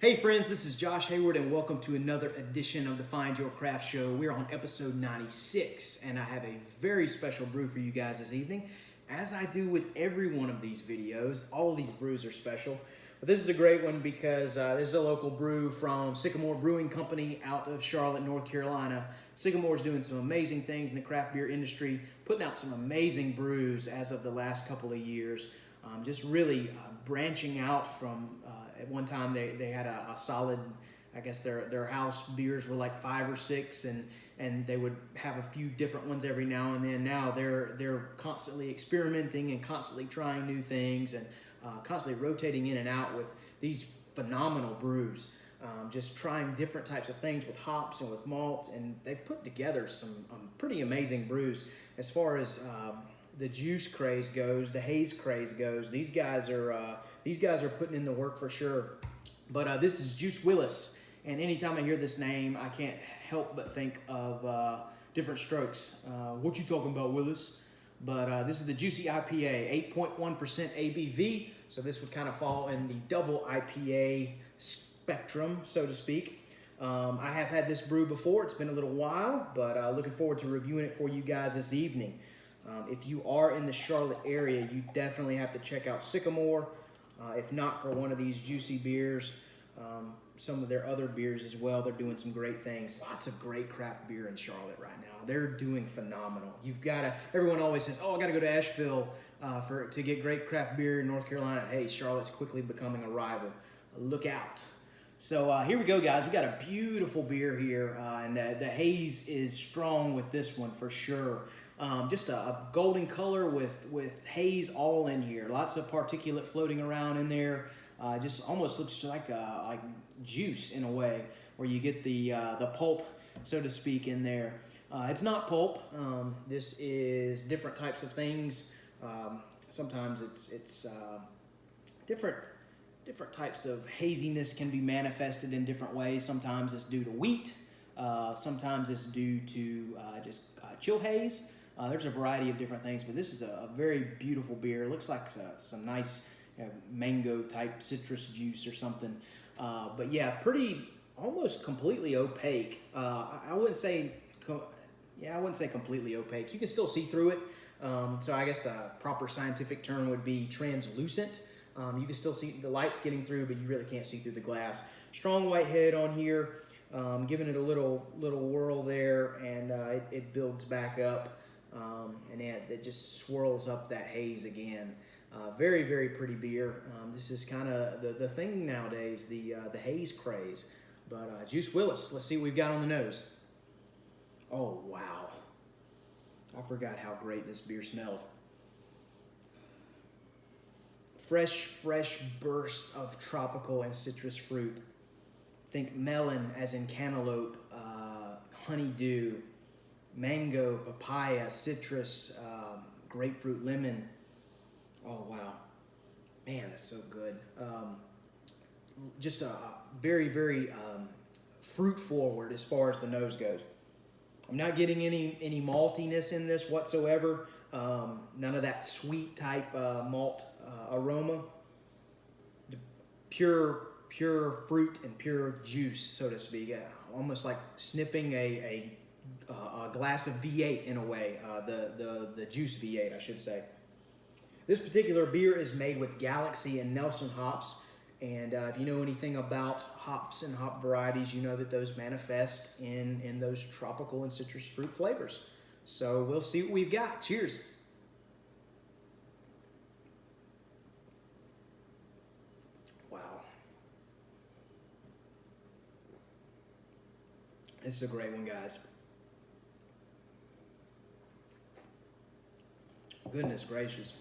Hey friends, this is Josh Hayward and welcome to another edition of the Find Your Craft Show. We're on episode 96 and I have a very special brew for you guys this evening. As I do with every one of these videos, all of these brews are special. But this is a great one because this is a local brew from Sycamore Brewing Company out of Charlotte, North Carolina. Sycamore is doing some amazing things in the craft beer industry, putting out some amazing brews as of the last couple of years. Just really branching out from, at one time they had a solid, I guess their house beers were like 5 or 6 and they would have a few different ones every now and then. Now they're constantly experimenting and constantly trying new things and constantly rotating in and out with these phenomenal brews. Just trying different types of things with hops and with malts, and they've put together some pretty amazing brews. As far as the juice craze goes, the haze craze goes, these guys are putting in the work for sure. But this is Juice Willis, and anytime I hear this name, I can't help but think of different strokes. What you talking about, Willis? But this is the Juicy IPA, 8.1% ABV, so this would kind of fall in the double IPA spectrum, so to speak. I have had this brew before. It's been a little while, but looking forward to reviewing it for you guys this evening. If you are in the Charlotte area, you definitely have to check out Sycamore. If not for one of these juicy beers, some of their other beers as well. They're doing some great things. Lots of great craft beer in Charlotte right now. They're doing phenomenal. You've got to, everyone always says, oh, I got to go to Asheville to get great craft beer in North Carolina. Hey, Charlotte's quickly becoming a rival. Look out. So here we go, guys. We got a beautiful beer here, and the haze is strong with this one for sure. Just a golden color with haze all in here. Lots of particulate floating around in there. Just almost looks like juice in a way, where you get the pulp, so to speak, in there. It's not pulp. This is different types of things. Sometimes it's different types of haziness can be manifested in different ways. Sometimes it's due to wheat. Sometimes it's due to just chill haze. There's a variety of different things, but this is a very beautiful beer. It looks like some nice mango type citrus juice or something. But yeah, pretty, almost completely opaque. I wouldn't say completely opaque. You can still see through it. So I guess the proper scientific term would be translucent. You can still see the light's getting through, but you really can't see through the glass. Strong white head on here, giving it a little whirl there, and it builds back up. And it just swirls up that haze again. Very, very pretty beer. This is kind of the thing nowadays, the haze craze. But Juice Willis, let's see what we've got on the nose. Oh, wow. I forgot how great this beer smelled. Fresh bursts of tropical and citrus fruit. Think melon as in cantaloupe, honeydew, mango, papaya, citrus, grapefruit, lemon. Oh, wow. Man, that's so good. Just a very, very fruit forward as far as the nose goes. I'm not getting any maltiness in this whatsoever. None of that sweet type malt aroma. Pure fruit and pure juice, so to speak. Almost like sniffing a glass of V8 in a way, the juice V8, I should say. This particular beer is made with Galaxy and Nelson hops, and if you know anything about hops and hop varieties, you know that those manifest in those tropical and citrus fruit flavors. So we'll see what we've got. Cheers. Wow. This is a great one, guys. Goodness gracious.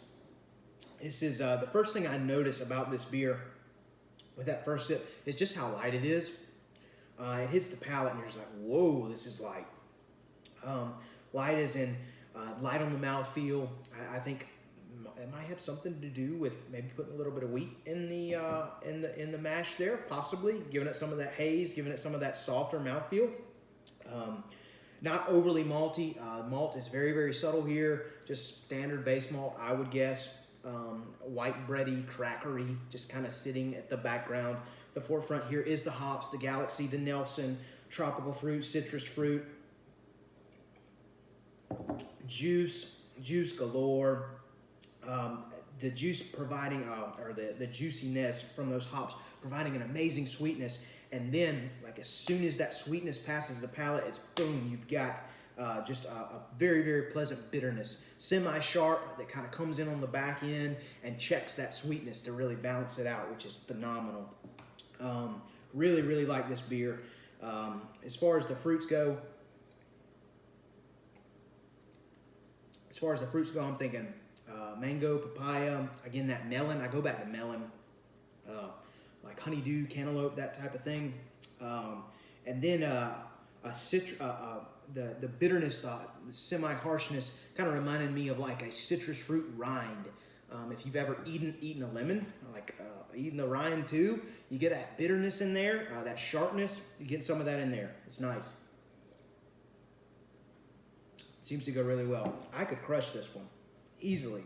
This is the first thing I notice about this beer with that first sip is just how light it is. It hits the palate and you're just like, whoa, this is light. Light as in light on the mouthfeel. I think it might have something to do with maybe putting a little bit of wheat in the mash there, possibly giving it some of that haze, giving it some of that softer mouthfeel. Not overly malty. Malt is very, very subtle here. Just standard base malt, I would guess. white bready, crackery, just kind of sitting at the background. The forefront here is the hops, the Galaxy, the Nelson, tropical fruit, citrus fruit, juice galore. The juice providing, or the juiciness from those hops providing an amazing sweetness. And then, like, as soon as that sweetness passes the palate, it's boom, you've got just a very, very pleasant bitterness. Semi-sharp that kind of comes in on the back end and checks that sweetness to really balance it out, which is phenomenal. Really, really like this beer. As far as the fruits go, I'm thinking mango, papaya, again, that melon. I go back to melon, like honeydew, cantaloupe, that type of thing. And then the bitterness, the semi-harshness kind of reminded me of like a citrus fruit rind. If you've ever eaten a lemon, like eaten the rind too, you get that bitterness in there, that sharpness, you get some of that in there. It's nice. Seems to go really well. I could crush this one easily.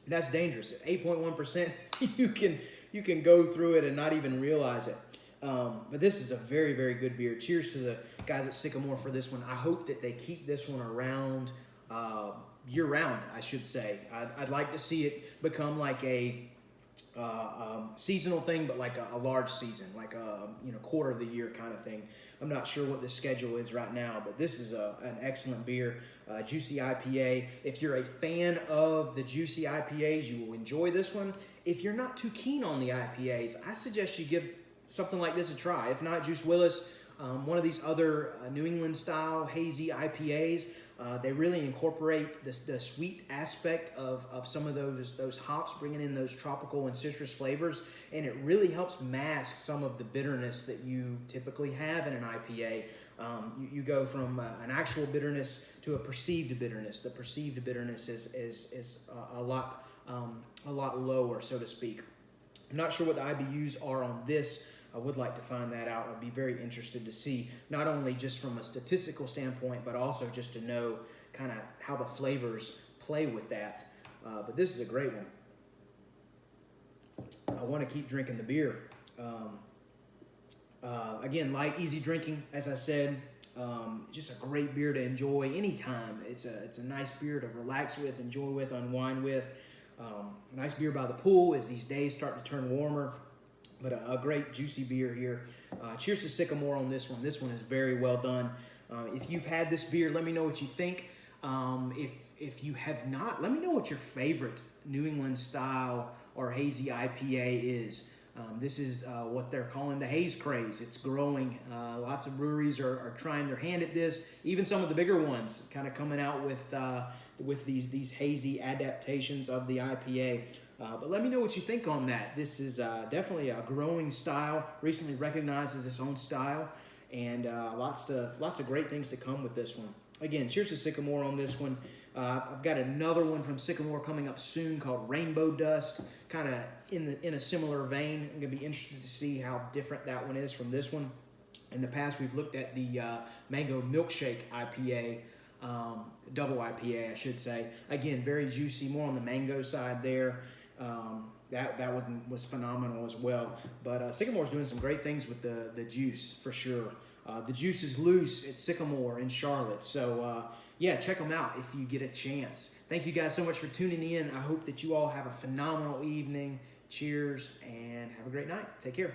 That's dangerous. At 8.1%, you can go through it and not even realize it. But this is a very, very good beer. Cheers to the guys at Sycamore for this one. I hope that they keep this one around year-round, I should say. I'd like to see it become like a seasonal thing, but like a large season, like a quarter of the year kind of thing. I'm not sure what the schedule is right now, but this is an excellent beer. Juicy IPA. If you're a fan of the juicy IPAs, you will enjoy this one. If you're not too keen on the IPAs, I suggest you give something like this a try. If not, Juice Willis, one of these other New England style hazy IPAs. They really incorporate the sweet aspect of some of those hops, bringing in those tropical and citrus flavors, and it really helps mask some of the bitterness that you typically have in an IPA. You go from an actual bitterness to a perceived bitterness. The perceived bitterness is a lot lower, so to speak. I'm not sure what the IBUs are on this. I would like to find that out. I'd be very interested to see, not only just from a statistical standpoint, but also just to know kind of how the flavors play with that. But this is a great one. I want to keep drinking the beer. Again, light, easy drinking, as I said. Just a great beer to enjoy anytime. It's a nice beer to relax with, enjoy with, unwind with. Nice beer by the pool as these days start to turn warmer. But a great juicy beer here. Cheers to Sycamore on this one. This one is very well done. If you've had this beer, let me know what you think. If you have not, let me know what your favorite New England style or hazy IPA is. This is what they're calling the haze craze. It's growing. Lots of breweries are trying their hand at this. Even some of the bigger ones kind of coming out with these hazy adaptations of the IPA. But let me know what you think on that. This is definitely a growing style, recently recognized as its own style, and lots of great things to come with this one. Again, cheers to Sycamore on this one. I've got another one from Sycamore coming up soon called Rainbow Dust, kind of in a similar vein. I'm going to be interested to see how different that one is from this one. In the past, we've looked at the Mango Milkshake IPA, double IPA, I should say. Again, very juicy, more on the mango side there. That one was phenomenal as well. But Sycamore's doing some great things with the juice, for sure. The juice is loose at Sycamore in Charlotte. So, yeah, check them out if you get a chance. Thank you guys so much for tuning in. I hope that you all have a phenomenal evening. Cheers, and have a great night. Take care.